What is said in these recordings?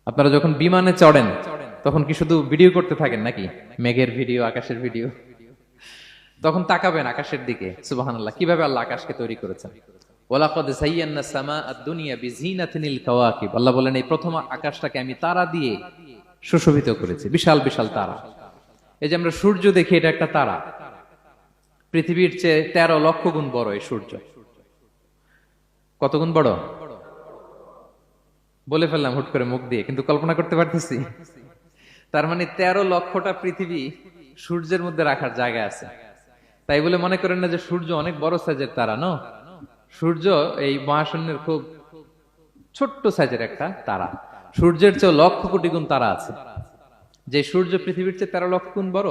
আপনারা যখন বিমানে চড়েন তখন কি শুধু ভিডিও করতে থাকেন নাকি? মেঘের ভিডিও, আকাশের ভিডিও। তখন তাকাবেন আকাশের দিকে, সুবহানাল্লাহ, কিভাবে আল্লাহ আকাশকে তৈরি করেছেন। ওয়ালাকাদ যায়্যানা সামাআদ দুনিয়া বিজিনাতিনিল কাওয়াকিব। আল্লাহ বলেন, এই প্রথম আকাশটাকে আমি তারা দিয়ে সুশোভিত করেছি, বিশাল বিশাল তারা। এই যে আমরা সূর্য দেখি, এটা একটা তারা। পৃথিবীর চেয়ে 13 লক্ষ গুণ বড় এই সূর্য। কত গুণ বড় বলে ফেললাম হুট করে মুখ দিয়ে, কিন্তু কল্পনা করতে পারতেছি। তার মানে 13 লক্ষটা পৃথিবী সূর্যের মধ্যে রাখার জায়গা আছে। তাই বলে মনে করেন না যে সূর্য অনেক বড় সাইজের তারা। ন, সূর্য এই মহাশূন্যের খুব ছোট্ট সাইজের একটা তারা। সূর্যের চেয়ে লক্ষ কোটি গুণ তারা আছে। যে সূর্য পৃথিবীর চেয়ে 13 লক্ষ গুণ বড়,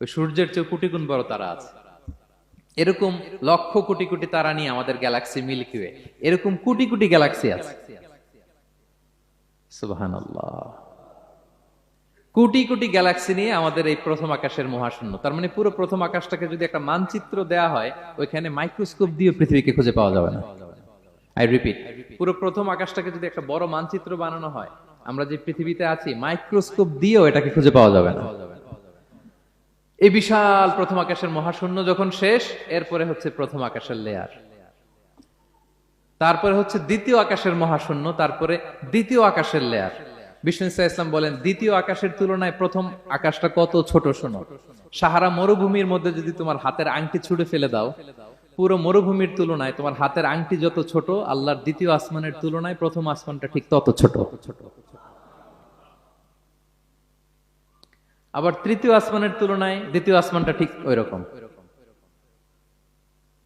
ওই সূর্যের চেয়ে কোটি গুণ বড় তারা আছে। এরকম লক্ষ কোটি কোটি তারা নিয়ে আমাদের গ্যালাক্সি মিল্কি ওয়ে, এরকম কোটি কোটি গ্যালাক্সি আছে। সুবহানাল্লাহ, কোটি কোটি গ্যালাক্সি নিয়ে আমাদের এই প্রথম আকাশের মহাশূন্য। তার মানে পুরো প্রথম আকাশটাকে যদি একটা মানচিত্র দেয়া হয়, ওইখানে মাইক্রোস্কোপ দিয়ে পৃথিবীকে খুঁজে পাওয়া যাবে না। আই রিপিট, পুরো প্রথম আকাশটাকে যদি একটা বড় মানচিত্র বানানো হয়, আমরা যে পৃথিবীতে আছি, মাইক্রোস্কোপ দিয়েও এটাকে খুঁজে পাওয়া যাবে না। এই বিশাল প্রথম আকাশের মহাশূন্য যখন শেষ, এরপরে হচ্ছে প্রথম আকাশের লেয়ার, তারপরে হচ্ছে দ্বিতীয় আকাশের মহাশূন্য, তারপরে দ্বিতীয় আকাশের লেয়ার। বিষ্ণু ইসলাম বলেন, দ্বিতীয় আকাশের তুলনায় প্রথম আকাশটা কত ছোট শোনো। সাহারা মরুভূমির মধ্যে যদি তোমার হাতের আংটি ছুঁড়ে ফেলে দাও, পুরো মরুভূমির তুলনায় তোমার হাতের আংটি যত ছোট, আল্লাহর দ্বিতীয় আসমানের তুলনায় প্রথম আসমানটা ঠিক তত ছোট। আবার তৃতীয় আসমানের তুলনায় দ্বিতীয় আসমানটা ঠিক ওই রকম।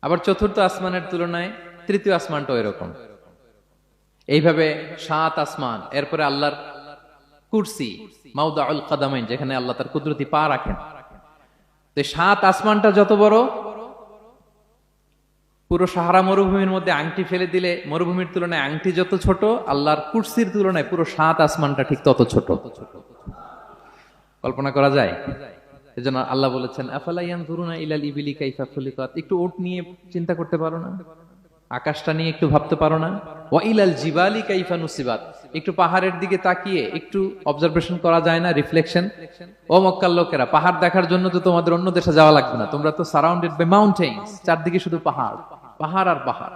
আবার চতুর্থ আসমানের তুলনায় তৃতীয় আসমানটা ওই রকম। এইভাবে 7 আসমান, এরপরে আল্লাহর কুরসি, মাউদাউল কাদামাইন, যেখানে আল্লাহ তার কুদরতি পা রাখেন। তো 7 আসমানটা যত বড়, পুরো সাহারা মরুভূমির মধ্যে আংটি ফেলে দিলে মরুভূমির তুলনায় আংটি যত ছোট, আল্লাহর কুরসির তুলনায় পুরো 7 আসমানটা ঠিক তত ছোট। কল্পনা করা যায়? এজন্য আল্লাহ বলেছেন, আফালা ইয়ানজুরুনা ইলাল ইবিলি কাইফা খুলিকাত। একটু উট নিয়ে চিন্তা করতে পারো না? আকাশটা নিয়ে একটু ভাবতে পারো না? ওয়া ইলাল জিবালি কাইফা নুসিবাত। একটু পাহাড়ের দিকে তাকিয়ে একটু অবজারভেশন করা যায় না, রিফ্লেকশন? ও মক্কার লোকেরা, পাহাড় দেখার জন্য তো তোমাদের অন্য দেশে যাওয়া লাগবে না, তোমরা তো সারাউন্ডেড বাই মাউন্টেইনস, চারদিকে শুধু পাহাড়, পাহাড় আর পাহাড়।